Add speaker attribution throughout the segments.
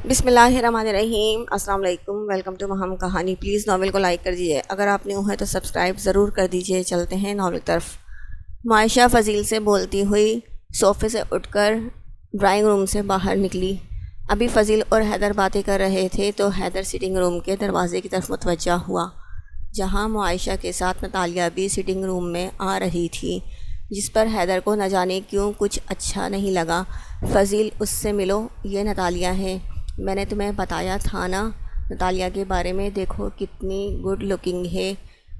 Speaker 1: بسم اللہ الرحمن الرحیم۔ السلام علیکم، ویلکم ٹو مہم کہانی۔ پلیز ناول کو لائک کر دیجیے، اگر آپ نیو ہیں تو سبسکرائب ضرور کر دیجیے۔ چلتے ہیں ناول کی طرف۔ معائشہ فضیل سے بولتی ہوئی صوفے سے اٹھ کر ڈرائنگ روم سے باہر نکلی۔ ابھی فضیل اور حیدر باتیں کر رہے تھے تو حیدر سٹنگ روم کے دروازے کی طرف متوجہ ہوا، جہاں معائشہ کے ساتھ نتالیہ بھی سٹنگ روم میں آ رہی تھی، جس پر حیدر کو نہ جانے کیوں کچھ اچھا نہیں لگا۔ فضیل، اس سے ملو، یہ نتالیہ ہے، میں نے تمہیں بتایا تھا نا نتالیہ کے بارے میں، دیکھو کتنی گڈ لکنگ ہے۔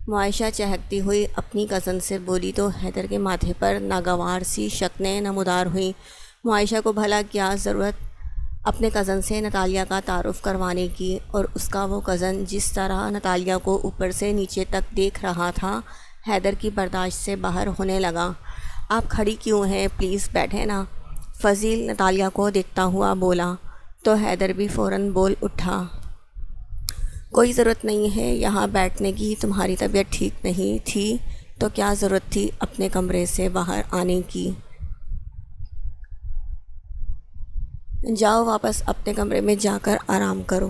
Speaker 1: معائشہ چہکتی ہوئی اپنی کزن سے بولی تو حیدر کے ماتھے پر ناگوار سی شکنیں نمودار ہوئیں۔ معائشہ کو بھلا کیا ضرورت اپنے کزن سے نتالیہ کا تعارف کروانے کی، اور اس کا وہ کزن جس طرح نتالیہ کو اوپر سے نیچے تک دیکھ رہا تھا، حیدر کی برداشت سے باہر ہونے لگا۔ آپ کھڑی کیوں ہیں، پلیز بیٹھیں نا، فضیل نتالیہ کو دیکھتا ہوا بولا تو حیدر بھی فوراً بول اٹھا، کوئی ضرورت نہیں ہے یہاں بیٹھنے کی، تمہاری طبیعت ٹھیک نہیں تھی تو کیا ضرورت تھی اپنے کمرے سے باہر آنے کی؟ جاؤ واپس اپنے کمرے میں جا کر آرام کرو۔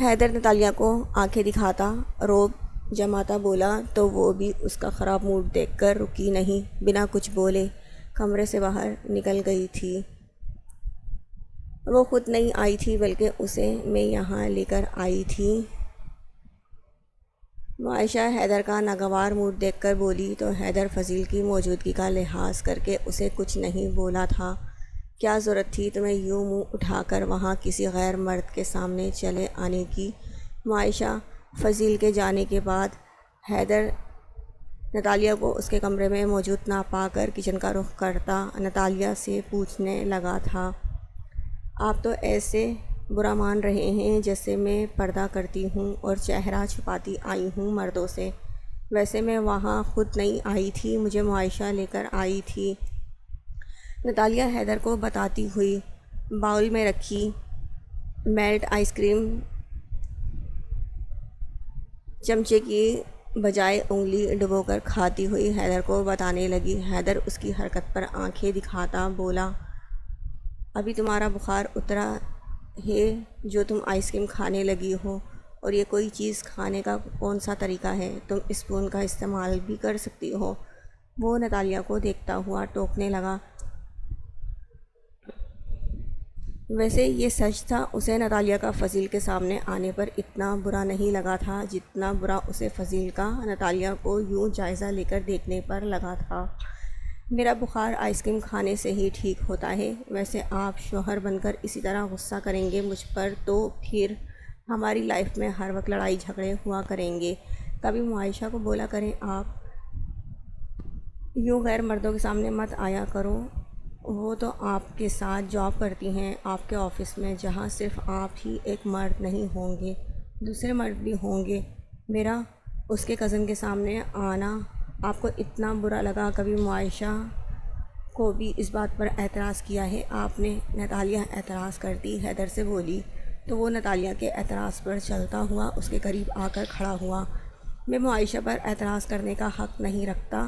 Speaker 1: حیدر نتالیہ کو آنکھیں دکھاتا روب جماتا بولا تو وہ بھی اس کا خراب موڈ دیکھ کر رکی نہیں، بنا کچھ بولے کمرے سے باہر نکل گئی تھی۔ وہ خود نہیں آئی تھی بلکہ اسے میں یہاں لے کر آئی تھی۔ معائشہ حیدر کا ناگوار موڈ دیکھ کر بولی تو حیدر فضیل کی موجودگی کا لحاظ کر کے اسے کچھ نہیں بولا تھا۔ کیا ضرورت تھی تمہیں یوں منہ اٹھا کر وہاں کسی غیر مرد کے سامنے چلے آنے کی؟ معائشہ فضیل کے جانے کے بعد حیدر نتالیہ کو اس کے کمرے میں موجود نہ پا کر کچن کا رخ کرتا نتالیہ سے پوچھنے لگا تھا، آپ تو ایسے برا مان رہے ہیں جیسے میں پردہ کرتی ہوں اور چہرہ چھپاتی آئی ہوں مردوں سے، ویسے میں وہاں خود نہیں آئی تھی، مجھے معائشہ لے کر آئی تھی۔ نتالیہ حیدر کو بتاتی ہوئی باؤل میں رکھی میلٹ آئس کریم چمچے کی بجائے انگلی ڈبو کر کھاتی ہوئی حیدر کو بتانے لگی۔ حیدر اس کی حرکت پر آنکھیں دکھاتا بولا، ابھی تمہارا بخار اترا ہے جو تم آئس کریم کھانے لگی ہو، اور یہ کوئی چیز کھانے کا کون سا طریقہ ہے، تم اسپون کا استعمال بھی کر سکتی ہو۔ وہ نتالیہ کو دیکھتا ہوا ٹوکنے لگا۔ ویسے یہ سچ تھا، اسے نتالیہ کا فضیل کے سامنے آنے پر اتنا برا نہیں لگا تھا جتنا برا اسے فضیل کا نتالیہ کو یوں جائزہ لے کر دیکھنے پر لگا تھا۔ میرا بخار آئس کریم کھانے سے ہی ٹھیک ہوتا ہے، ویسے آپ شوہر بن کر اسی طرح غصہ کریں گے مجھ پر تو پھر ہماری لائف میں ہر وقت لڑائی جھگڑے ہوا کریں گے۔ کبھی معائشہ کو بولا کریں، آپ یوں غیر مردوں کے سامنے مت آیا کرو، وہ تو آپ کے ساتھ جاب کرتی ہیں، آپ کے آفس میں، جہاں صرف آپ ہی ایک مرد نہیں ہوں گے، دوسرے مرد بھی ہوں گے۔ میرا اس کے کزن کے سامنے آنا آپ کو اتنا برا لگا؟ کبھی معائشہ کو بھی اس بات پر اعتراض کیا ہے آپ نے؟ نتالیہ اعتراض کرتی حیدر سے بولی تو وہ نتالیہ کے اعتراض پر چلتا ہوا اس کے قریب آ کر کھڑا ہوا۔ میں معائشہ پر اعتراض کرنے کا حق نہیں رکھتا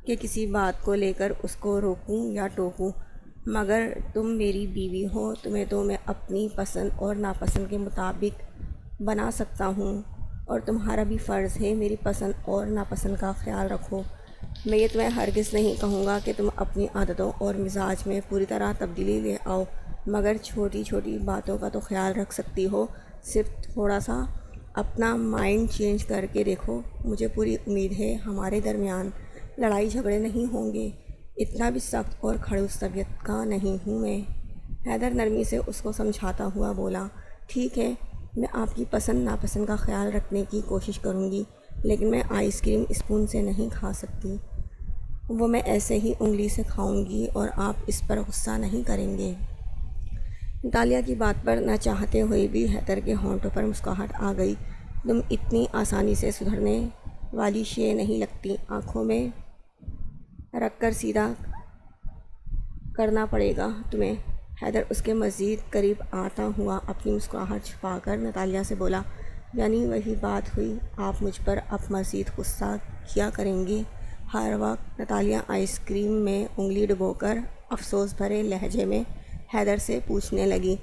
Speaker 1: کہ کسی بات کو لے کر اس کو روکوں یا ٹوکوں، مگر تم میری بیوی ہو، تمہیں تو میں اپنی پسند اور ناپسند کے مطابق بنا سکتا ہوں، اور تمہارا بھی فرض ہے میری پسند اور ناپسند کا خیال رکھو۔ میں یہ تمہیں ہرگز نہیں کہوں گا کہ تم اپنی عادتوں اور مزاج میں پوری طرح تبدیلی لے آؤ، مگر چھوٹی چھوٹی باتوں کا تو خیال رکھ سکتی ہو، صرف تھوڑا سا اپنا مائنڈ چینج کر کے دیکھو۔ مجھے پوری امید ہے ہمارے درمیان لڑائی جھگڑے نہیں ہوں گے، اتنا بھی سخت اور کھڑوس طبیعت کا نہیں ہوں میں۔ حیدر نرمی سے اس کو سمجھاتا ہوا بولا، ٹھیک ہے، میں آپ کی پسند ناپسند کا خیال رکھنے کی کوشش کروں گی، لیکن میں آئس کریم اسپون سے نہیں کھا سکتی، وہ میں ایسے ہی انگلی سے کھاؤں گی، اور آپ اس پر غصہ نہیں کریں گے؟ نتالیہ کی بات پر نہ چاہتے ہوئے بھی حیدر کے ہونٹوں پر مسکراہٹ آ گئی۔ تم اتنی آسانی سے سدھرنے والی شے نہیں لگتی، آنکھوں میں رکھ کر سیدھا کرنا پڑے گا تمہیں۔ حیدر اس کے مزید قریب آتا ہوا اپنی مسکراہٹ چھپا کر نتالیہ سے بولا، یعنی وہی بات ہوئی، آپ مجھ پر اب مزید غصہ کیا کریں گے ہر وقت؟ نتالیہ آئس کریم میں انگلی ڈبو کر افسوس بھرے لہجے میں حیدر سے پوچھنے لگی۔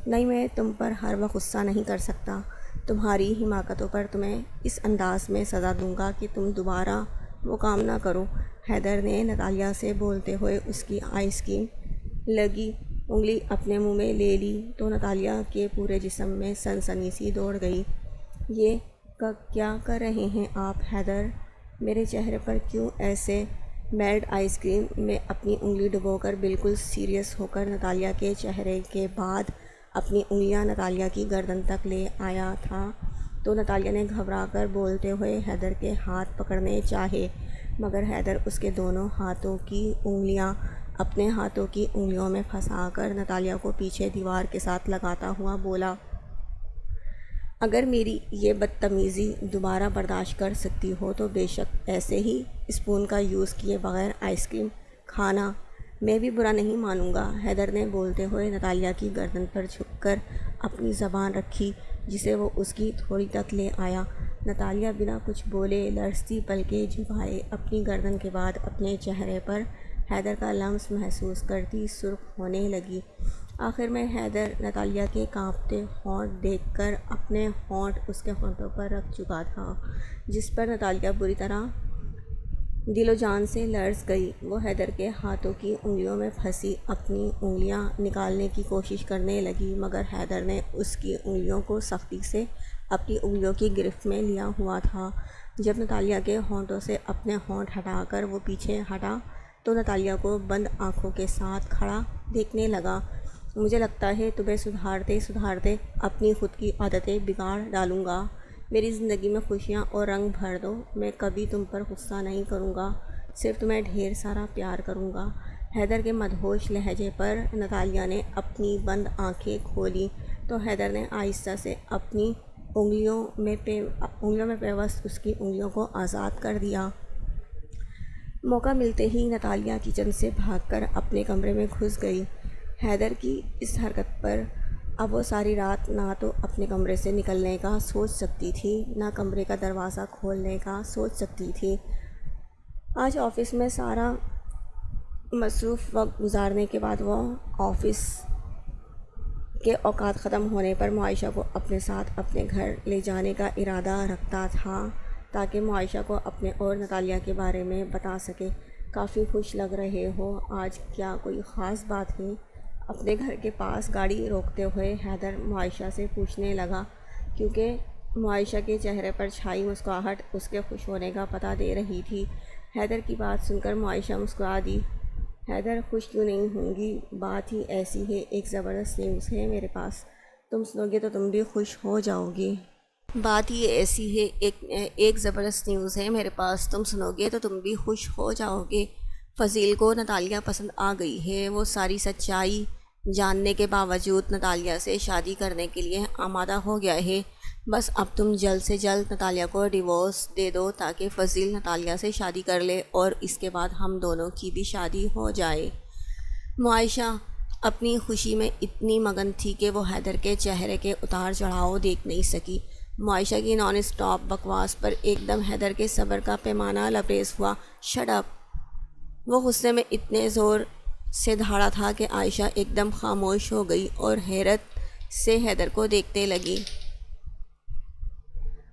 Speaker 1: نہیں، میں تم پر ہر وقت غصہ نہیں کر سکتا۔ تمہاری حماقتوں پر تمہیں اس انداز میں سزا دوں گا کہ تم دوبارہ وہ کام نہ کرو۔ حیدر نے نتالیہ سے بولتے ہوئے اس کی آئس کریم لگی انگلی اپنے منہ میں لے لی تو نتالیہ کے پورے جسم میں سنسنی سی دوڑ گئی۔ یہ کیا کر رہے ہیں آپ حیدر؟ میرے چہرے پر کیوں ایسے؟ میلٹ آئس کریم میں اپنی انگلی ڈبو کر بالکل سیریس ہو کر نتالیہ کے چہرے کے بعد اپنی انگلیاں نتالیہ کی گردن تک لے آیا تھا تو نتالیہ نے گھبرا کر بولتے ہوئے حیدر کے ہاتھ پکڑنے چاہے، مگر حیدر اس کے دونوں ہاتھوں کی انگلیاں اپنے ہاتھوں کی انگلیوں میں پھنسا کر نتالیہ کو پیچھے دیوار کے ساتھ لگاتا ہوا بولا، اگر میری یہ بدتمیزی دوبارہ برداشت کر سکتی ہو تو بے شک ایسے ہی اسپون کا یوز کیے بغیر آئس کریم کھانا میں بھی برا نہیں مانوں گا۔ حیدر نے بولتے ہوئے نتالیہ کی گردن پر جھک کر اپنی زبان رکھی جسے وہ اس کی تھوڑی تک لے آیا۔ نتالیہ بنا کچھ بولے لرزتی پلکیں جھکائے اپنی گردن کے بعد اپنے چہرے پر حیدر کا لمس محسوس کرتی سرخ ہونے لگی۔ آخر میں حیدر نتالیہ کے کانپتے ہونٹ دیکھ کر اپنے ہونٹ اس کے ہونٹوں پر رکھ چکا تھا، جس پر نتالیہ بری طرح دل و جان سے لرز گئی۔ وہ حیدر کے ہاتھوں کی انگلیوں میں پھنسی اپنی انگلیاں نکالنے کی کوشش کرنے لگی، مگر حیدر نے اس کی انگلیوں کو سختی سے اپنی انگلیوں کی گرفت میں لیا ہوا تھا۔ جب نتالیہ کے ہونٹوں سے اپنے ہونٹ ہٹا کر وہ پیچھے ہٹا تو نتالیہ کو بند آنکھوں کے ساتھ کھڑا دیکھنے لگا۔ مجھے لگتا ہے تمہیں سدھارتے سدھارتے اپنی خود کی عادتیں بگاڑ ڈالوں گا۔ میری زندگی میں خوشیاں اور رنگ بھر دو۔ میں کبھی تم پر غصہ نہیں کروں گا، صرف تمہیں ڈھیر سارا پیار کروں گا۔ حیدر کے مدہوش لہجے پر نتالیہ نے اپنی بند آنکھیں کھولیں تو حیدر نے آہستہ سے اپنی انگلیوں میں پیوست اس کی انگلیوں کو آزاد کر دیا۔ موقع ملتے ہی نتالیہ کچن سے بھاگ کر اپنے کمرے میں گھس گئی۔ حیدر کی اس حرکت پر اب وہ ساری رات نہ تو اپنے کمرے سے نکلنے کا سوچ سکتی تھی، نہ کمرے کا دروازہ کھولنے کا سوچ سکتی تھی۔ آج آفس میں سارا مصروف وقت گزارنے کے بعد وہ آفس کے اوقات ختم ہونے پر معائشہ کو اپنے ساتھ اپنے گھر لے جانے کا ارادہ رکھتا تھا تاکہ معائشہ کو اپنے اور نتالیہ کے بارے میں بتا سکے۔ کافی خوش لگ رہے ہو، آج کیا کوئی خاص بات ہے؟ اپنے گھر کے پاس گاڑی روکتے ہوئے حیدر معائشہ سے پوچھنے لگا، کیونکہ معائشہ کے چہرے پر چھائی مسکراہٹ اس کے خوش ہونے کا پتہ دے رہی تھی۔ حیدر کی بات سن کر معائشہ مسکرا دی۔ حیدر، خوش کیوں نہیں ہوں گی؟ بات ہی ایسی ہے، ایک زبردست نیوز ہے میرے پاس، تم سنو گے تو تم بھی خوش ہو جاؤ گے۔ بات ہی ایسی ہے، ایک زبردست نیوز ہے میرے پاس، تم سنو گے تو تم بھی خوش ہو جاؤ گے۔ فضیل کو نتالیہ پسند آ گئی ہے، وہ ساری سچائی جاننے کے باوجود نتالیہ سے شادی کرنے کے لیے آمادہ ہو گیا ہے۔ بس اب تم جلد سے جلد نتالیہ کو ڈیورس دے دو تاکہ فضیل نتالیہ سے شادی کر لے اور اس کے بعد ہم دونوں کی بھی شادی ہو جائے۔ معائشہ اپنی خوشی میں اتنی مگن تھی کہ وہ حیدر کے چہرے کے اتار چڑھاؤ دیکھ نہیں سکی۔ معائشہ کی نان اسٹاپ بکواس پر ایک دم حیدر کے صبر کا پیمانہ لبریز ہوا۔ Shut up! وہ غصے میں اتنے زور سے دھاڑا تھا کہ عائشہ ایک دم خاموش ہو گئی اور حیرت سے حیدر کو دیکھنے لگی۔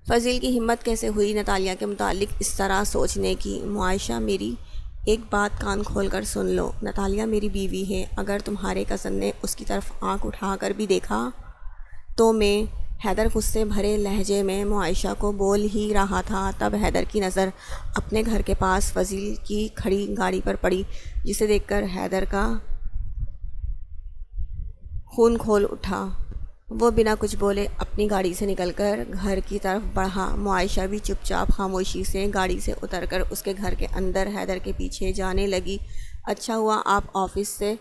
Speaker 1: فضیل کی ہمت کیسے ہوئی نتالیہ کے متعلق اس طرح سوچنے کی؟ معائشہ، میری ایک بات کان کھول کر سن لو، نتالیہ میری بیوی ہے، اگر تمہارے کزن نے اس کی طرف آنکھ اٹھا کر بھی دیکھا تو میں… حیدر غصے بھرے لہجے میں معائشہ کو بول ہی رہا تھا، تب حیدر کی نظر اپنے گھر کے پاس فضیل کی کھڑی گاڑی پر پڑی، جسے دیکھ کر حیدر کا خون کھول اٹھا۔ وہ بنا کچھ بولے اپنی گاڑی سے نکل کر گھر کی طرف بڑھا۔ معائشہ بھی چپ چاپ خاموشی سے گاڑی سے اتر کر اس کے گھر کے اندر حیدر کے پیچھے جانے لگی۔ اچھا ہوا آپ آفس سے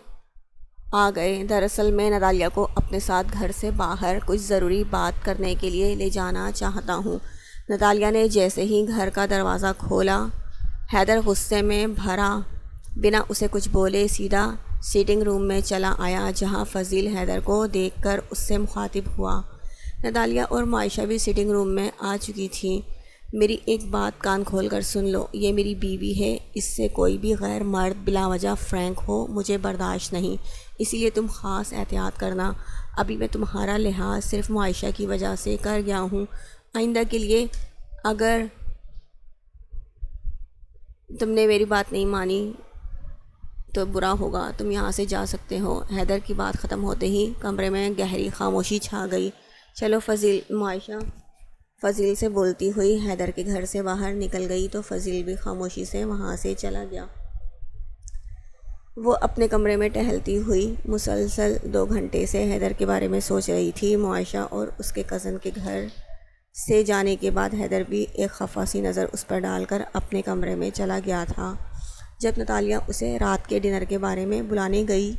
Speaker 1: آ گئے، دراصل میں نتالیہ کو اپنے ساتھ گھر سے باہر کچھ ضروری بات کرنے کے لیے لے جانا چاہتا ہوں۔ نتالیہ نے جیسے ہی گھر کا دروازہ کھولا، حیدر غصے میں بھرا بنا اسے کچھ بولے سیدھا سیٹنگ روم میں چلا آیا، جہاں فضیل حیدر کو دیکھ کر اس سے مخاطب ہوا۔ نتالیہ اور معائشہ بھی سیٹنگ روم میں آ چکی تھیں۔ میری ایک بات کان کھول کر سن لو، یہ میری بیوی ہے، اس سے کوئی بھی غیر مرد بلا وجہ فرینک ہو مجھے برداشت نہیں، اسی لیے تم خاص احتیاط کرنا۔ ابھی میں تمہارا لحاظ صرف معائشہ کی وجہ سے کر گیا ہوں، آئندہ کے لیے اگر تم نے میری بات نہیں مانی تو برا ہوگا، تم یہاں سے جا سکتے ہو۔ حیدر کی بات ختم ہوتے ہی کمرے میں گہری خاموشی چھا گئی۔ چلو فضیل، معائشہ فضیل سے بولتی ہوئی حیدر کے گھر سے باہر نکل گئی تو فضیل بھی خاموشی سے وہاں سے چلا گیا۔ وہ اپنے کمرے میں ٹہلتی ہوئی مسلسل 2 گھنٹے سے حیدر کے بارے میں سوچ رہی تھی۔ معائشہ اور اس کے کزن کے گھر سے جانے کے بعد حیدر بھی ایک خفا سی نظر اس پر ڈال کر اپنے کمرے میں چلا گیا تھا۔ جب نتالیہ اسے رات کے ڈنر کے بارے میں بلانے گئی،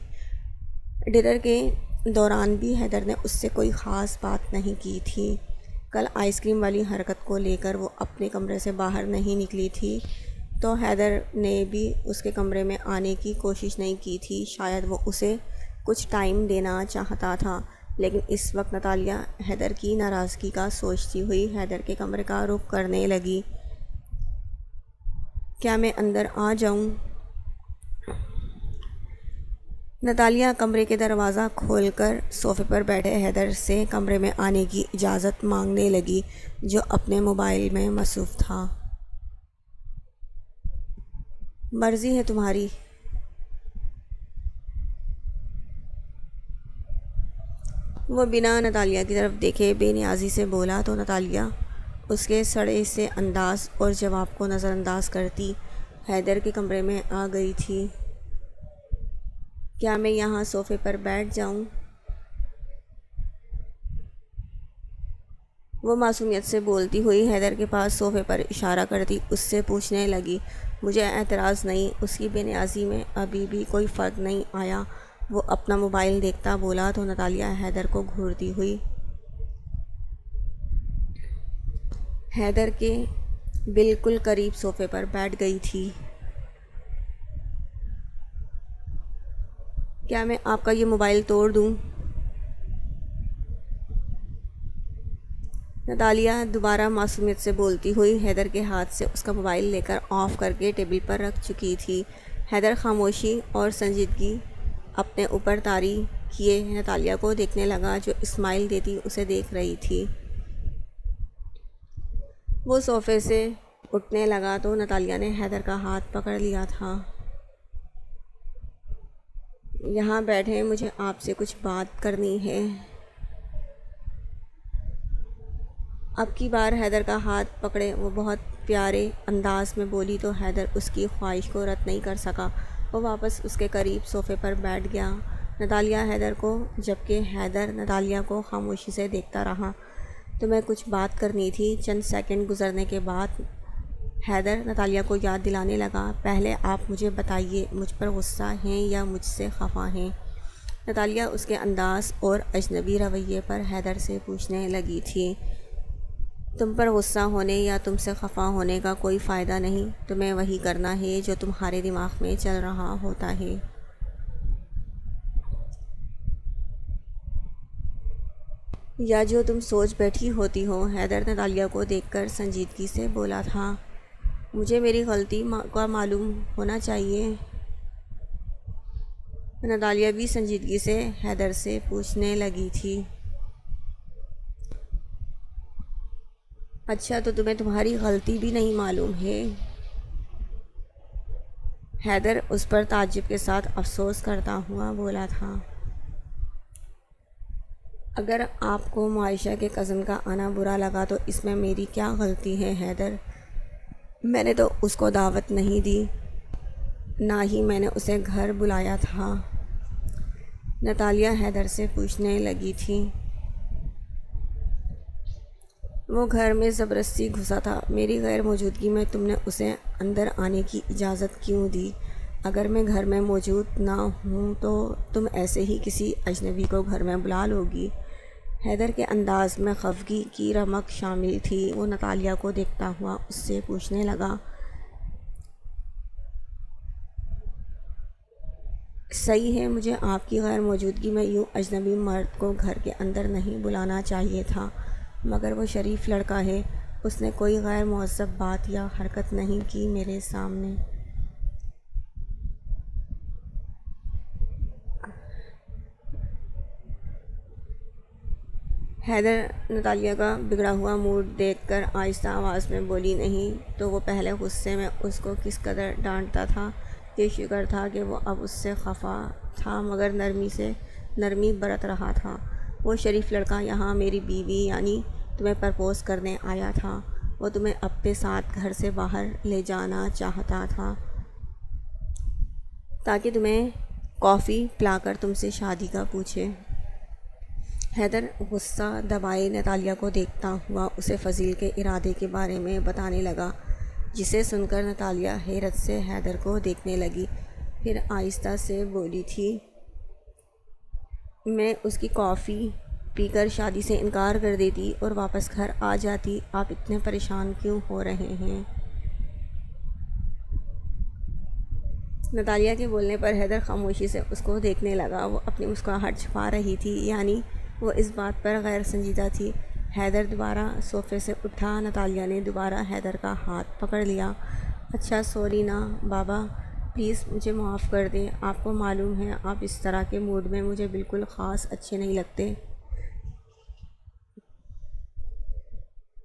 Speaker 1: ڈنر کے دوران بھی حیدر نے اس سے کوئی خاص بات نہیں کی تھی۔ کل آئس کریم والی حرکت کو لے کر وہ اپنے کمرے سے باہر نہیں نکلی تھی تو حیدر نے بھی اس کے کمرے میں آنے کی کوشش نہیں کی تھی۔ شاید وہ اسے کچھ ٹائم دینا چاہتا تھا، لیکن اس وقت نتالیہ حیدر کی ناراضگی کا سوچتی ہوئی حیدر کے کمرے کا رخ کرنے لگی۔ کیا میں اندر آ جاؤں؟ نتالیہ کمرے کے دروازہ کھول کر صوفے پر بیٹھے حیدر سے کمرے میں آنے کی اجازت مانگنے لگی، جو اپنے موبائل میں مصروف تھا۔ مرضی ہے تمہاری۔ وہ بنا نتالیہ کی طرف دیکھے بے نیازی سے بولا تو نتالیہ اس کے سڑے سے انداز اور جواب کو نظر انداز کرتی حیدر کے کمرے میں آ گئی تھی۔ کیا میں یہاں صوفے پر بیٹھ جاؤں؟ وہ معصومیت سے بولتی ہوئی حیدر کے پاس صوفے پر اشارہ کرتی اس سے پوچھنے لگی۔ مجھے اعتراض نہیں۔ اس کی بے نیازی میں ابھی بھی کوئی فرق نہیں آیا۔ وہ اپنا موبائل دیکھتا بولا تو نتالیہ حیدر کو گھورتی ہوئی حیدر کے بالکل قریب صوفے پر بیٹھ گئی تھی۔ کیا میں آپ کا یہ موبائل توڑ دوں؟ نتالیہ دوبارہ معصومیت سے بولتی ہوئی حیدر کے ہاتھ سے اس کا موبائل لے کر آف کر کے ٹیبل پر رکھ چکی تھی۔ حیدر خاموشی اور سنجیدگی اپنے اوپر طاری کیے نتالیہ کو دیکھنے لگا، جو اسمائل دیتی اسے دیکھ رہی تھی۔ وہ صوفے سے اٹھنے لگا تو نتالیہ نے حیدر کا ہاتھ پکڑ لیا تھا۔ یہاں بیٹھیں، مجھے آپ سے کچھ بات کرنی ہے۔ اب کی بار حیدر کا ہاتھ پکڑے وہ بہت پیارے انداز میں بولی تو حیدر اس کی خواہش کو رد نہیں کر سکا۔ وہ واپس اس کے قریب صوفے پر بیٹھ گیا، نتالیہ حیدر کو، جبکہ حیدر نتالیہ کو خاموشی سے دیکھتا رہا۔ تمہیں کچھ بات کرنی تھی۔ چند سیکنڈ گزرنے کے بعد حیدر نتالیہ کو یاد دلانے لگا، پہلے آپ مجھے بتائیے، مجھ پر غصہ ہیں یا مجھ سے خفا ہیں؟ نتالیہ اس کے انداز اور اجنبی رویے پر حیدر سے پوچھنے لگی تھی۔ تم پر غصہ ہونے یا تم سے خفا ہونے کا کوئی فائدہ نہیں، تمہیں وہی کرنا ہے جو تمہارے دماغ میں چل رہا ہوتا ہے۔ یا جو تم سوچ بیٹھی ہوتی ہو۔ حیدر نتالیہ کو دیکھ کر سنجیدگی سے بولا تھا۔ مجھے میری غلطی کا معلوم ہونا چاہیے۔ نتالیہ بھی سنجیدگی سے حیدر سے پوچھنے لگی تھی۔ اچھا، تو تمہیں تمہاری غلطی بھی نہیں معلوم ہے؟ حیدر اس پر تعجب کے ساتھ افسوس کرتا ہوا بولا تھا۔ اگر آپ کو معائشہ کے کزن کا آنا برا لگا تو اس میں میری کیا غلطی ہے حیدر؟ میں نے تو اس کو دعوت نہیں دی، نہ ہی میں نے اسے گھر بلایا تھا۔ نتالیہ حیدر سے پوچھنے لگی تھی۔ وہ گھر میں زبردستی گھسا تھا، میری غیر موجودگی میں تم نے اسے اندر آنے کی اجازت کیوں دی؟ اگر میں گھر میں موجود نہ ہوں تو تم ایسے ہی کسی اجنبی کو گھر میں بلا لوگی؟ حیدر کے انداز میں خفگی کی رمق شامل تھی۔ وہ نتالیہ کو دیکھتا ہوا اس سے پوچھنے لگا، صحیح ہے، مجھے آپ کی غیر موجودگی میں یوں اجنبی مرد کو گھر کے اندر نہیں بلانا چاہیے تھا، مگر وہ شریف لڑکا ہے، اس نے کوئی غیر مہذب بات یا حرکت نہیں کی میرے سامنے۔ حیدر نتالیہ کا بگڑا ہوا موڈ دیکھ کر آہستہ آواز میں بولی، نہیں تو وہ پہلے غصے میں اس کو کس قدر ڈانٹتا تھا۔ یہ شکر تھا کہ وہ اب اس سے خفا تھا مگر نرمی برت رہا تھا۔ وہ شریف لڑکا یہاں میری بیوی یعنی تمہیں پرپوز کرنے آیا تھا۔ وہ تمہیں اپنے ساتھ گھر سے باہر لے جانا چاہتا تھا تاکہ تمہیں کافی پلا کر تم سے شادی کا پوچھے۔ حیدر غصہ دبائے نتالیہ کو دیکھتا ہوا اسے فضیل کے ارادے کے بارے میں بتانے لگا، جسے سن کر نتالیہ حیرت سے حیدر کو دیکھنے لگی، پھر آہستہ سے بولی تھی، میں اس کی کافی پی کر شادی سے انکار کر دیتی اور واپس گھر آ جاتی، آپ اتنے پریشان کیوں ہو رہے ہیں؟ نتالیہ کے بولنے پر حیدر خاموشی سے اس کو دیکھنے لگا۔ وہ اپنی مسکراہٹ چھپا رہی تھی، یعنی وہ اس بات پر غیر سنجیدہ تھی۔ حیدر دوبارہ صوفے سے اٹھا۔ نتالیہ نے دوبارہ حیدر کا ہاتھ پکڑ لیا۔ اچھا سوری نا بابا، پلیز مجھے معاف کر دیں، آپ کو معلوم ہے آپ اس طرح کے موڈ میں مجھے بالکل خاص اچھے نہیں لگتے۔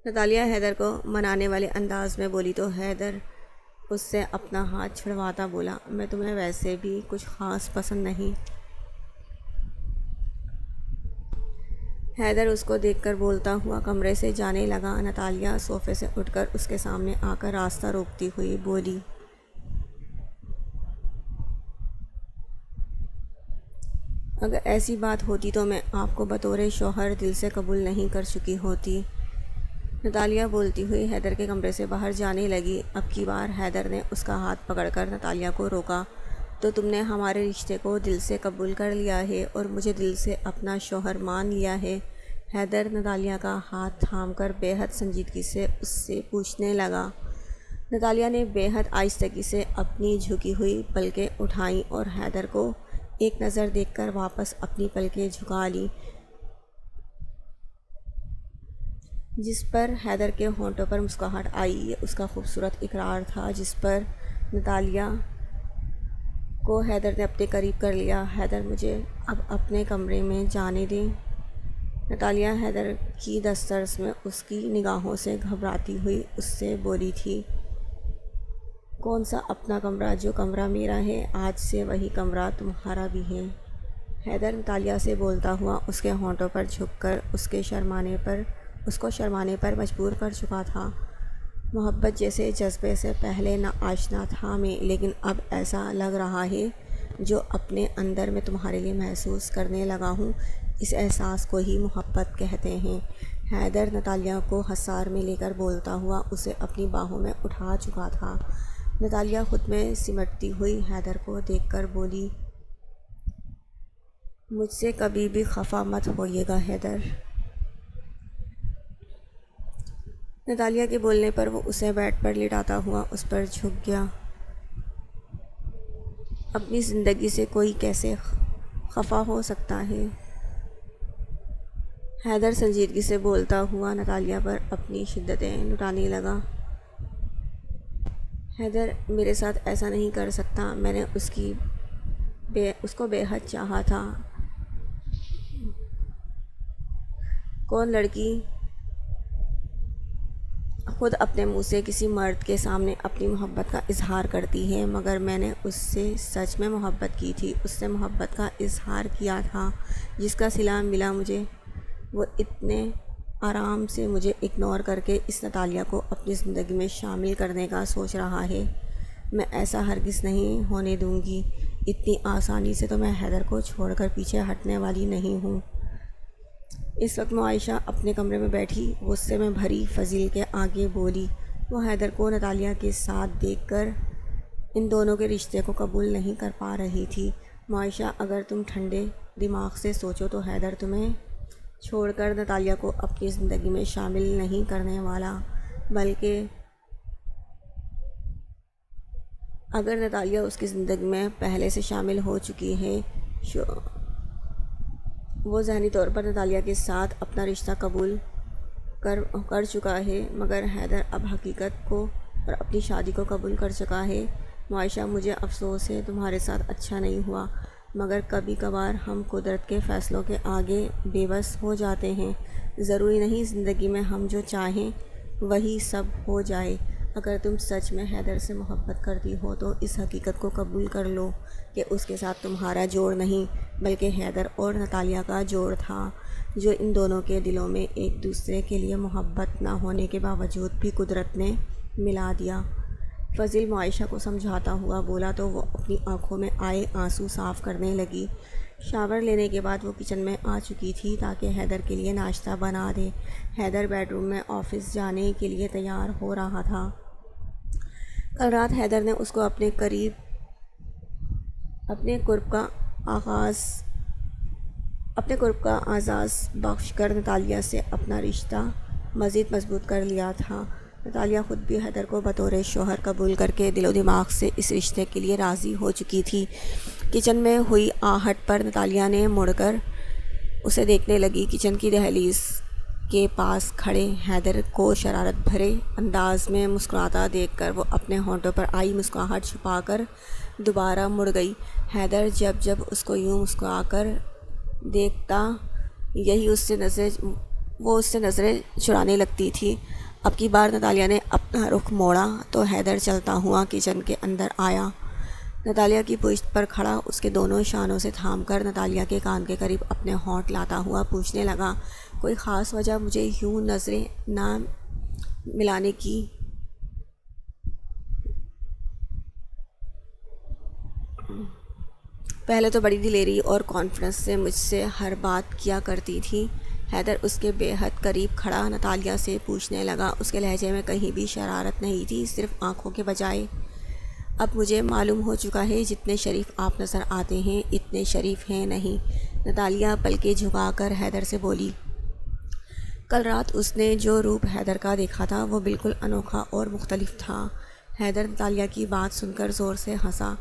Speaker 1: نتالیہ حیدر کو منانے والے انداز میں بولی تو حیدر اس سے اپنا ہاتھ چھڑواتا بولا، میں تمہیں ویسے بھی کچھ خاص پسند نہیں۔ حیدر اس کو دیکھ کر بولتا ہوا کمرے سے جانے لگا۔ نتالیہ صوفے سے اٹھ کر اس کے سامنے آ کر راستہ روکتی ہوئی بولی، اگر ایسی بات ہوتی تو میں آپ کو بطور شوہر دل سے قبول نہیں کر چکی ہوتی۔ نتالیہ بولتی ہوئی حیدر کے کمرے سے باہر جانے لگی۔ اب کی بار حیدر نے اس کا ہاتھ پکڑ کر نتالیہ کو روکا، تو تم نے ہمارے رشتے کو دل سے قبول کر لیا ہے اور مجھے دل سے اپنا شوہر مان لیا ہے؟ حیدر نتالیہ کا ہاتھ تھام کر بے حد سنجیدگی سے اس سے پوچھنے لگا۔ نتالیہ نے بے حد آہستگی سے اپنی جھکی ہوئی پلکیں اٹھائیں اور حیدر کو ایک نظر دیکھ کر واپس اپنی پلکیں جھکا لیں، جس پر حیدر کے ہونٹوں پر مسکراہٹ آئی۔ یہ اس کا خوبصورت اقرار تھا جس پر نتالیہ کو حیدر نے اپنے قریب کر لیا۔ حیدر مجھے اب اپنے کمرے میں جانے دیں۔ نتالیہ حیدر کی دسترس میں اس کی نگاہوں سے گھبراتی ہوئی اس سے بولی تھی، کون سا اپنا کمرہ؟ جو کمرہ میرا ہے آج سے وہی کمرہ تمہارا بھی ہے۔ حیدر نتالیہ سے بولتا ہوا اس کے ہونٹوں پر جھک کر اس کو شرمانے پر مجبور کر چکا تھا۔ محبت جیسے جذبے سے پہلے نہ آشنا تھا میں، لیکن اب ایسا لگ رہا ہے جو اپنے اندر میں تمہارے لیے محسوس کرنے لگا ہوں، اس احساس کو ہی محبت کہتے ہیں۔ حیدر نتالیہ کو حصار میں لے کر بولتا ہوا اسے اپنی باہوں میں اٹھا چکا تھا۔ نتالیہ خود میں سمٹتی ہوئی حیدر کو دیکھ کر بولی، مجھ سے کبھی بھی خفا مت ہوئیے گا حیدر۔ نتالیہ کے بولنے پر وہ اسے بیڈ پر لٹاتا ہوا اس پر جھک گیا۔ اپنی زندگی سے کوئی کیسے خفا ہو سکتا ہے؟ حیدر سنجیدگی سے بولتا ہوا نتالیہ پر اپنی شدتیں لٹانے لگا۔ حیدر میرے ساتھ ایسا نہیں کر سکتا، میں نے اس کو بے حد چاہا تھا۔ کون لڑکی خود اپنے منہ سے کسی مرد کے سامنے اپنی محبت کا اظہار کرتی ہے، مگر میں نے اس سے سچ میں محبت کی تھی، اس سے محبت کا اظہار کیا تھا جس کا صلہ ملا مجھے۔ وہ اتنے آرام سے مجھے اگنور کر کے اس نتالیہ کو اپنی زندگی میں شامل کرنے کا سوچ رہا ہے، میں ایسا ہرگز نہیں ہونے دوں گی۔ اتنی آسانی سے تو میں حیدر کو چھوڑ کر پیچھے ہٹنے والی نہیں ہوں۔ اس وقت معائشہ اپنے کمرے میں بیٹھی غصے میں بھری فضیل کے آگے بولی۔ وہ حیدر کو نتالیہ کے ساتھ دیکھ کر ان دونوں کے رشتے کو قبول نہیں کر پا رہی تھی۔ معائشہ اگر تم ٹھنڈے دماغ سے سوچو تو حیدر تمہیں چھوڑ کر نتالیہ کو اپنی زندگی میں شامل نہیں کرنے والا، بلکہ اگر نتالیہ اس کی زندگی میں پہلے سے شامل ہو چکی ہے، وہ ذہنی طور پر نتالیہ کے ساتھ اپنا رشتہ قبول کر چکا ہے، مگر حیدر اب حقیقت کو اور اپنی شادی کو قبول کر چکا ہے۔ معائشہ، مجھے افسوس ہے تمہارے ساتھ اچھا نہیں ہوا، مگر کبھی کبھار ہم قدرت کے فیصلوں کے آگے بے بس ہو جاتے ہیں۔ ضروری نہیں زندگی میں ہم جو چاہیں وہی سب ہو جائے۔ اگر تم سچ میں حیدر سے محبت کرتی ہو تو اس حقیقت کو قبول کر لو کہ اس کے ساتھ تمہارا جوڑ نہیں بلکہ حیدر اور نتالیہ کا جوڑ تھا، جو ان دونوں کے دلوں میں ایک دوسرے کے لیے محبت نہ ہونے کے باوجود بھی قدرت نے ملا دیا۔ فضل معائشہ کو سمجھاتا ہوا بولا تو وہ اپنی آنکھوں میں آئے آنسو صاف کرنے لگی۔ شاور لینے کے بعد وہ کچن میں آ چکی تھی تاکہ حیدر کے لیے ناشتہ بنا دے۔ حیدر بیڈ روم میں آفس جانے کے لیے تیار ہو رہا تھا۔ کل رات حیدر نے اس کو اپنے قرب کا اعزاز بخش کر نتالیہ سے اپنا رشتہ مزید مضبوط کر لیا تھا۔ نتالیہ خود بھی حیدر کو بطور شوہر قبول کر کے دل و دماغ سے اس رشتے کے لیے راضی ہو چکی تھی۔ کچن میں ہوئی آہٹ پر نتالیہ نے مڑ کر اسے دیکھنے لگی۔ کچن کی دہلیز کے پاس کھڑے حیدر کو شرارت بھرے انداز میں مسکراتا دیکھ کر وہ اپنے ہونٹوں پر آئی مسکراہٹ چھپا کر دوبارہ مڑ گئی۔ حیدر جب اس کو یوں مسکرا کر دیکھتا وہ اس سے نظریں چرانے لگتی تھی۔ اب کی بار نتالیہ نے اپنا رخ موڑا تو حیدر چلتا ہوا کچن کے اندر آیا۔ نتالیہ کی پشت پر کھڑا اس کے دونوں شانوں سے تھام کر نتالیہ کے کان کے قریب اپنے ہونٹ لاتا ہوا پوچھنے لگا، کوئی خاص وجہ مجھے یوں نظریں نہ ملانے کی؟ پہلے تو بڑی دلیری اور کانفیڈنس سے مجھ سے ہر بات کیا کرتی تھی۔ حیدر اس کے بے حد قریب کھڑا نتالیہ سے پوچھنے لگا۔ اس کے لہجے میں کہیں بھی شرارت نہیں تھی، صرف آنکھوں کے بجائے۔ اب مجھے معلوم ہو چکا ہے جتنے شریف آپ نظر آتے ہیں اتنے شریف ہیں نہیں۔ نتالیہ پلکیں جھکا کر حیدر سے بولی۔ کل رات اس نے جو روپ حیدر کا دیکھا تھا وہ بالکل انوکھا اور مختلف تھا۔ حیدر نتالیہ کی بات سن کر زور سے ہنسا۔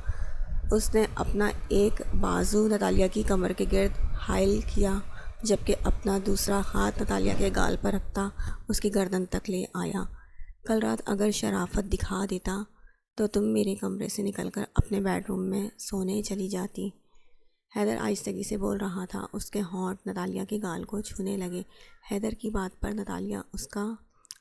Speaker 1: اس نے اپنا ایک بازو نتالیہ کی کمر کے گرد حائل کیا جبکہ اپنا دوسرا ہاتھ نتالیہ کے گال پر رکھتا اس کی گردن تک لے آیا۔ کل رات اگر شرافت دکھا دیتا تو تم میرے کمرے سے نکل کر اپنے بیڈ روم میں سونے چلی جاتی۔ حیدر آہستگی سے بول رہا تھا۔ اس کے ہونٹ نتالیہ کے گال کو چھونے لگے۔ حیدر کی بات پر نتالیہ اس کا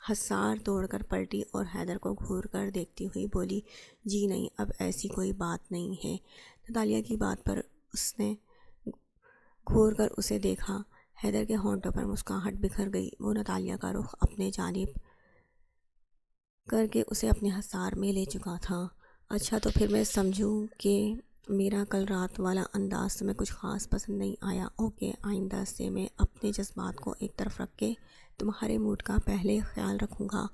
Speaker 1: حصار توڑ کر پلٹی اور حیدر کو گھور کر دیکھتی ہوئی بولی، جی نہیں، اب ایسی کوئی بات نہیں ہے۔ نتالیہ کی بات پر اس نے گھور کر اسے دیکھا۔ حیدر کے ہونٹوں پر مسکراہٹ بکھر گئی۔ وہ نتالیہ کا رخ اپنے جانب کر کے اسے اپنے حصار میں لے چکا تھا۔ اچھا تو پھر میں سمجھوں کہ میرا کل رات والا انداز تمہیں کچھ خاص پسند نہیں آیا۔ اوکے، آئندہ سے میں اپنے جذبات کو ایک طرف رکھ کے تمہارے موڈ کا پہلے خیال رکھوں گا۔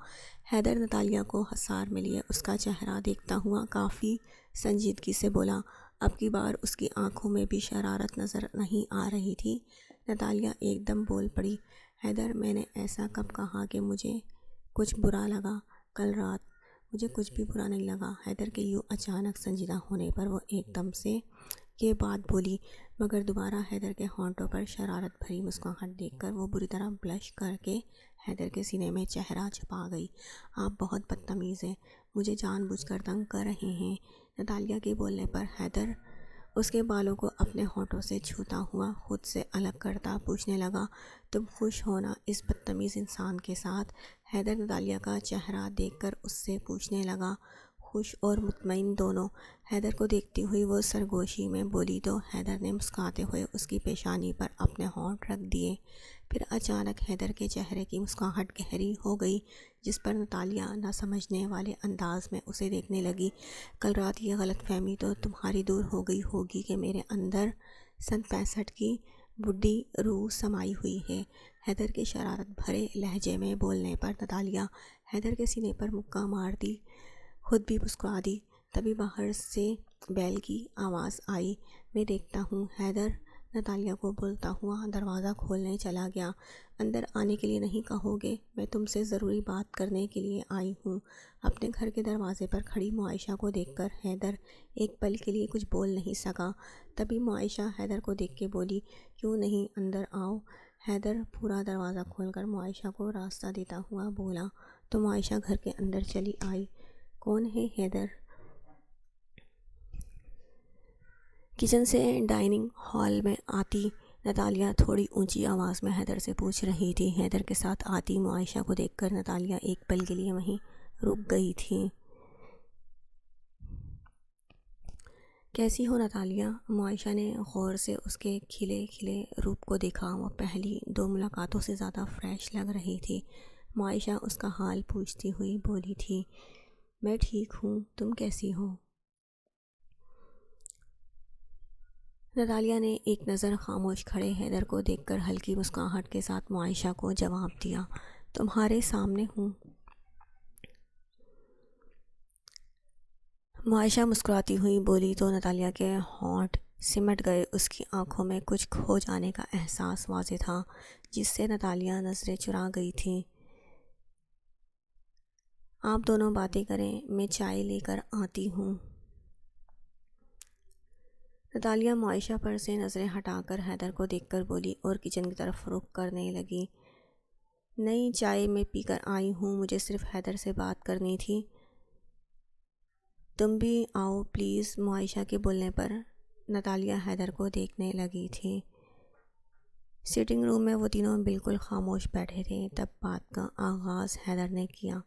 Speaker 1: حیدر نتالیہ کو حصار میں لیے اس کا چہرہ دیکھتا ہوا کافی سنجیدگی سے بولا۔ اب کی بار اس کی آنکھوں میں بھی شرارت نظر نہیں آ رہی تھی۔ نتالیہ ایک دم بول پڑی، حیدر، میں نے ایسا کب کہا کہ مجھے کچھ برا لگا؟ کل رات مجھے کچھ بھی برا نہیں لگا۔ حیدر کے یوں اچانک سنجیدہ ہونے پر وہ ایک دم سے یہ بات بولی، مگر دوبارہ حیدر کے ہونٹوں پر شرارت بھری مسکراہٹ دیکھ کر وہ بری طرح بلش کر کے حیدر کے سینے میں چہرہ چھپا گئی۔ آپ بہت بدتمیز ہیں، مجھے جان بوجھ کر تنگ کر رہے ہیں۔ نتالیہ کے بولنے پر حیدر اس کے بالوں کو اپنے ہونٹوں سے چھوتا ہوا خود سے الگ کرتا پوچھنے لگا، تم خوش ہو نا اس بدتمیز انسان کے ساتھ؟ حیدر نتالیہ کا چہرہ دیکھ کر اس سے پوچھنے لگا، خوش اور مطمئن دونوں؟ حیدر کو دیکھتی ہوئی وہ سرگوشی میں بولی تو حیدر نے مسکراتے ہوئے اس کی پیشانی پر اپنے ہونٹ رکھ دیے۔ پھر اچانک حیدر کے چہرے کی مسکراہٹ گہری ہو گئی جس پر نتالیہ نہ سمجھنے والے انداز میں اسے دیکھنے لگی۔ کل رات یہ غلط فہمی تو تمہاری دور ہو گئی ہوگی کہ میرے اندر سن 65 کی بڈھی روح سمائی ہوئی ہے۔ حیدر کے شرارت بھرے لہجے میں بولنے پر نتالیہ حیدر کے سینے پر مکہ مار دی، خود بھی مسکرا دی۔ تبھی باہر سے بیل کی آواز آئی۔ میں دیکھتا ہوں۔ حیدر نتالیہ کو بولتا ہوا دروازہ کھولنے چلا گیا۔ اندر آنے کے لیے نہیں کہو گے؟ میں تم سے ضروری بات کرنے کے لیے آئی ہوں۔ اپنے گھر کے دروازے پر کھڑی معائشہ کو دیکھ کر حیدر ایک پل کے لیے کچھ بول نہیں سکا۔ تبھی معائشہ حیدر کو دیکھ کے بولی، کیوں نہیں اندر آؤ؟ حیدر پورا دروازہ کھول کر معائشہ کو راستہ دیتا ہوا بولا تو معائشہ گھر کے اندر چلی آئی۔ کون ہے حیدر؟ کچن سے ڈائننگ ہال میں آتی نتالیہ تھوڑی اونچی آواز میں حیدر سے پوچھ رہی تھی۔ حیدر کے ساتھ آتی معائشہ کو دیکھ کر نتالیہ ایک پل کے لیے وہیں رک گئی تھی۔ کیسی ہو نتالیہ؟ معائشہ نے غور سے اس کے کھلے کھلے روپ کو دیکھا۔ وہ پہلی 2 ملاقاتوں سے زیادہ فریش لگ رہی تھی۔ معائشہ اس کا حال پوچھتی ہوئی بولی تھی، میں ٹھیک ہوں، تم کیسی ہو؟ نتالیہ نے ایک نظر خاموش کھڑے حیدر کو دیکھ کر ہلکی مسکراہٹ کے ساتھ معائشہ کو جواب دیا، تمہارے سامنے ہوں۔ معائشہ مسکراتی ہوئی بولی تو نتالیہ کے ہونٹ سمٹ گئے۔ اس کی آنکھوں میں کچھ کھو جانے کا احساس واضح تھا جس سے نتالیہ نظریں چرا گئی تھی۔ آپ دونوں باتیں کریں، میں چائے لے کر آتی ہوں۔ نتالیہ معائشہ پر سے نظریں ہٹا کر حیدر کو دیکھ کر بولی اور کچن کی طرف رخ کرنے لگی، نہیں چائے میں پی کر آئی ہوں، مجھے صرف حیدر سے بات کرنی تھی۔ تم بھی آؤ پلیز۔ معائشہ کے بولنے پر نتالیہ حیدر کو دیکھنے لگی تھی۔ سٹنگ روم میں وہ تینوں بالکل خاموش بیٹھے تھے۔ تب بات کا آغاز حیدر نے کیا،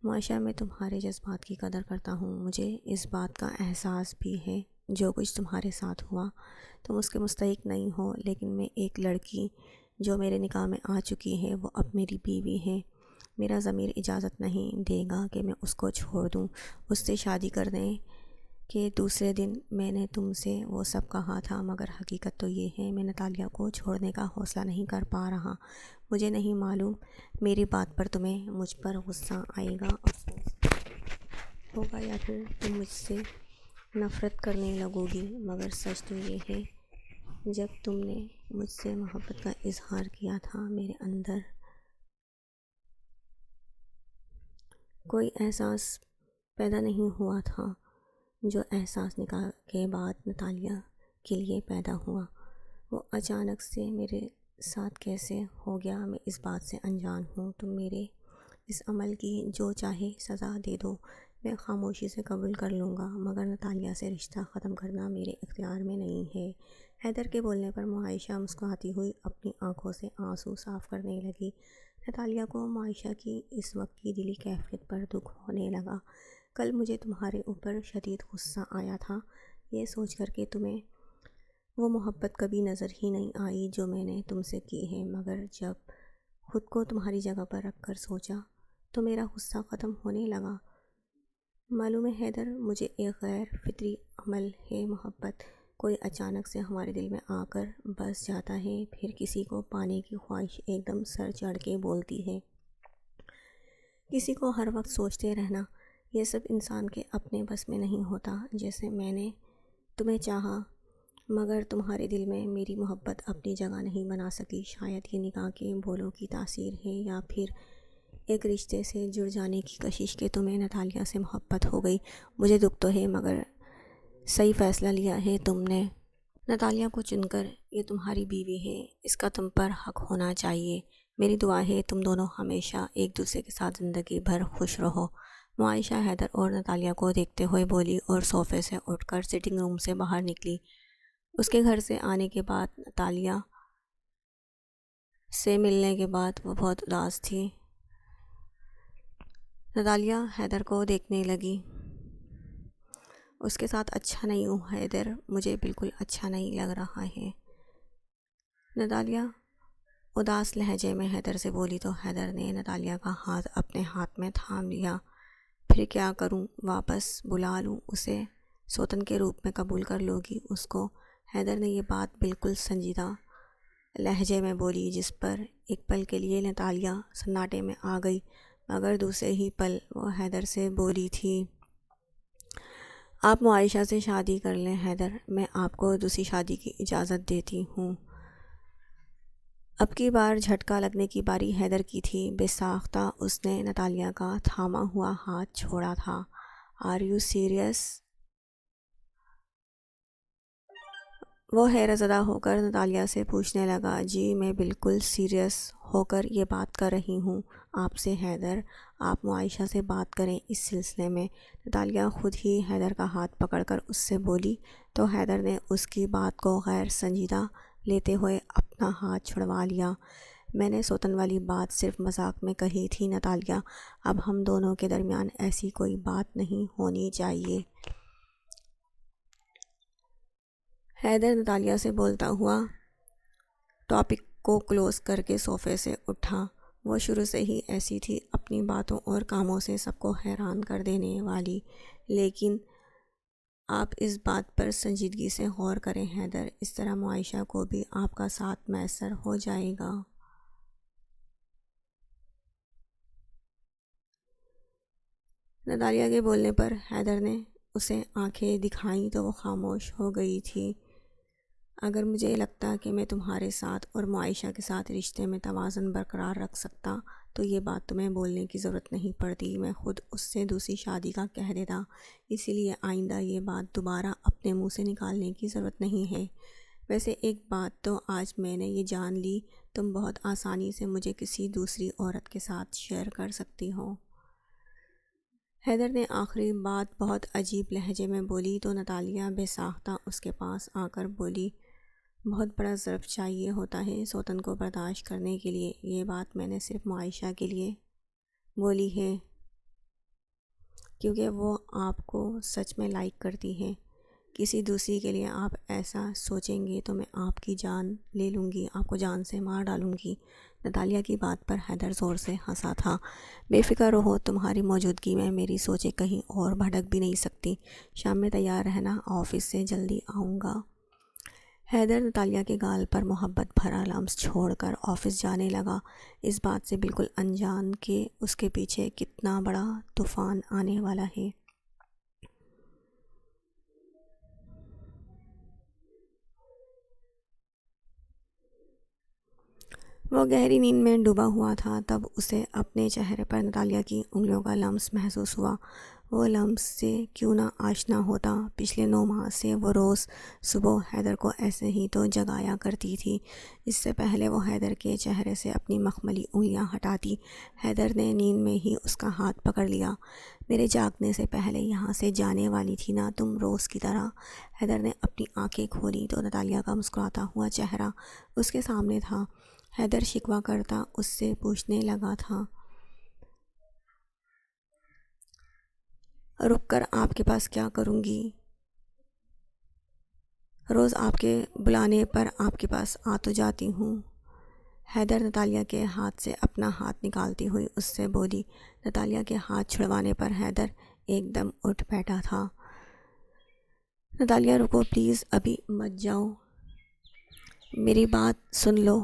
Speaker 1: معائشہ میں تمہارے جذبات کی قدر کرتا ہوں، مجھے اس بات کا احساس بھی ہے جو کچھ تمہارے ساتھ ہوا تم اس کے مستحق نہیں ہو، لیکن میں ایک لڑکی جو میرے نکاح میں آ چکی ہے وہ اب میری بیوی ہے، میرا ضمیر اجازت نہیں دے گا کہ میں اس کو چھوڑ دوں۔ اس سے شادی کرنے کے دوسرے دن میں نے تم سے وہ سب کہا تھا، مگر حقیقت تو یہ ہے میں نتالیہ کو چھوڑنے کا حوصلہ نہیں کر پا رہا۔ مجھے نہیں معلوم میری بات پر تمہیں مجھ پر غصہ آئے گا، افسوس ہوگا یا پھر تم مجھ سے نفرت کرنے لگو گی، مگر سچ تو یہ ہے جب تم نے مجھ سے محبت کا اظہار کیا تھا میرے اندر کوئی احساس پیدا نہیں ہوا تھا جو احساس نکاح کے بعد نتالیہ کے لیے پیدا ہوا۔ وہ اچانک سے میرے ساتھ کیسے ہو گیا میں اس بات سے انجان ہوں۔ تم میرے اس عمل کی جو چاہے سزا دے دو، میں خاموشی سے قبول کر لوں گا، مگر نتالیہ سے رشتہ ختم کرنا میرے اختیار میں نہیں ہے۔ حیدر کے بولنے پر معائشہ مسکراتی ہوئی اپنی آنکھوں سے آنسو صاف کرنے لگی۔ نتالیہ کو معائشہ کی اس وقت کی دلی کیفیت پر دکھ ہونے لگا۔ کل مجھے تمہارے اوپر شدید غصہ آیا تھا، یہ سوچ کر کہ تمہیں وہ محبت کبھی نظر ہی نہیں آئی جو میں نے تم سے کی ہے، مگر جب خود کو تمہاری جگہ پر رکھ کر سوچا تو میرا غصہ ختم ہونے لگا۔ معلوم ہے حیدر، مجھے ایک غیر فطری عمل ہے محبت، کوئی اچانک سے ہمارے دل میں آ کر بس جاتا ہے، پھر کسی کو پانے کی خواہش ایک دم سر چڑھ کے بولتی ہے، کسی کو ہر وقت سوچتے رہنا، یہ سب انسان کے اپنے بس میں نہیں ہوتا۔ جیسے میں نے تمہیں چاہا مگر تمہارے دل میں میری محبت اپنی جگہ نہیں بنا سکی، شاید یہ نکاح کے بولوں کی تاثیر ہے یا پھر ایک رشتے سے جڑ جانے کی کشش کہ تمہیں نتالیہ سے محبت ہو گئی۔ مجھے دکھ تو ہے مگر صحیح فیصلہ لیا ہے تم نے، نتالیہ کو چن کر، یہ تمہاری بیوی ہے، اس کا تم پر حق ہونا چاہیے۔ میری دعا ہے تم دونوں ہمیشہ ایک دوسرے کے ساتھ زندگی بھر خوش رہو۔ معائشہ حیدر اور نتالیہ کو دیکھتے ہوئے بولی اور صوفے سے اٹھ کر سٹنگ روم سے باہر نکلی۔ اس کے گھر سے آنے کے بعد نتالیہ سے ملنے کے بعد وہ بہت اداس تھی۔ نتالیہ حیدر کو دیکھنے لگی، اس کے ساتھ اچھا نہیں ہوں حیدر، مجھے بالکل اچھا نہیں لگ رہا ہے۔ نتالیہ اداس لہجے میں حیدر سے بولی تو حیدر نے نتالیہ کا ہاتھ اپنے ہاتھ میں تھام لیا۔ پھر کیا کروں، واپس بلا لوں اسے، سوتن کے روپ میں قبول کر لو گی اس کو؟ حیدر نے یہ بات بالکل سنجیدہ لہجے میں بولی جس پر ایک پل کے لیے نتالیہ سناٹے میں آ گئی، مگر دوسرے ہی پل وہ حیدر سے بولی تھی، آپ معائشہ سے شادی کر لیں حیدر، میں آپ کو دوسری شادی کی اجازت دیتی ہوں۔ اب کی بار جھٹکا لگنے کی باری حیدر کی تھی۔ بے ساختہ اس نے نتالیہ کا تھاما ہوا ہاتھ چھوڑا تھا۔ Are you serious? وہ حیرت زدہ ہو کر نتالیہ سے پوچھنے لگا، جی میں بالکل سیریس ہو کر یہ بات کر رہی ہوں آپ سے حیدر، آپ معائشہ سے بات کریں اس سلسلے میں۔ نتالیہ خود ہی حیدر کا ہاتھ پکڑ کر اس سے بولی تو حیدر نے اس کی بات کو غیر سنجیدہ لیتے ہوئے اپنا ہاتھ چھڑوا لیا۔ میں نے سوتن والی بات صرف مذاق میں کہی تھی نتالیہ، اب ہم دونوں کے درمیان ایسی کوئی بات نہیں ہونی چاہیے۔ حیدر نتالیہ سے بولتا ہوا ٹاپک کو کلوز کر کے صوفے سے اٹھا۔ وہ شروع سے ہی ایسی تھی، اپنی باتوں اور کاموں سے سب کو حیران کر دینے والی، لیکن آپ اس بات پر سنجیدگی سے غور کریں حیدر، اس طرح معائشہ کو بھی آپ کا ساتھ میسر ہو جائے گا۔ نتالیہ کے بولنے پر حیدر نے اسے آنکھیں دکھائیں تو وہ خاموش ہو گئی تھی۔ اگر مجھے لگتا کہ میں تمہارے ساتھ اور معائشہ کے ساتھ رشتے میں توازن برقرار رکھ سکتا تو یہ بات تمہیں بولنے کی ضرورت نہیں پڑتی، میں خود اس سے دوسری شادی کا کہہ دیتا، اسی لیے آئندہ یہ بات دوبارہ اپنے منہ سے نکالنے کی ضرورت نہیں ہے۔ ویسے ایک بات تو آج میں نے یہ جان لی، تم بہت آسانی سے مجھے کسی دوسری عورت کے ساتھ شیئر کر سکتی ہو۔ حیدر نے آخری بات بہت عجیب لہجے میں بولی تو نتالیہ بے ساختہ اس کے پاس آ کر بولی، بہت بڑا ظرف چاہیے ہوتا ہے سوتن کو برداشت کرنے کے لیے، یہ بات میں نے صرف معائشہ کے لیے بولی ہے کیونکہ وہ آپ کو سچ میں لائک کرتی ہے۔ کسی دوسری کے لیے آپ ایسا سوچیں گے تو میں آپ کی جان لے لوں گی، آپ کو جان سے مار ڈالوں گی۔ نتالیہ کی بات پر حیدر زور سے ہنسا تھا۔ بے فکر رہو، تمہاری موجودگی میں میری سوچیں کہیں اور بھٹک بھی نہیں سکتی۔ شام میں تیار رہنا، آفس سے جلدی آؤں گا۔ حیدر نتالیہ کے گال پر محبت بھرا لمس چھوڑ کر آفس جانے لگا، اس بات سے بالکل انجان کہ اس کے پیچھے کتنا بڑا طوفان آنے والا ہے۔ وہ گہری نیند میں ڈوبا ہوا تھا، تب اسے اپنے چہرے پر نتالیہ کی انگلیوں کا لمس محسوس ہوا۔ وہ لمس سے کیوں نہ آشنا ہوتا، پچھلے 9 ماہ سے وہ روز صبح حیدر کو ایسے ہی تو جگایا کرتی تھی۔ اس سے پہلے وہ حیدر کے چہرے سے اپنی مخملی انگلیاں ہٹاتی، حیدر نے نیند میں ہی اس کا ہاتھ پکڑ لیا۔ میرے جاگنے سے پہلے یہاں سے جانے والی تھی نا تم روز کی طرح؟ حیدر نے اپنی آنکھیں کھولی تو نتالیہ کا مسکراتا ہوا چہرہ اس کے سامنے تھا۔ حیدر شکوہ کرتا اس سے پوچھنے لگا تھا، رک کر آپ کے پاس کیا کروں گی؟ روز آپ کے بلانے پر آپ کے پاس آ تو جاتی ہوں۔ حیدر نتالیہ کے ہاتھ سے اپنا ہاتھ نکالتی ہوئی اس سے بولی۔ نتالیہ کے ہاتھ چھڑوانے پر حیدر ایک دم اٹھ بیٹھا تھا۔ نتالیہ رکو پلیز، ابھی مت جاؤ، میری بات سن لو۔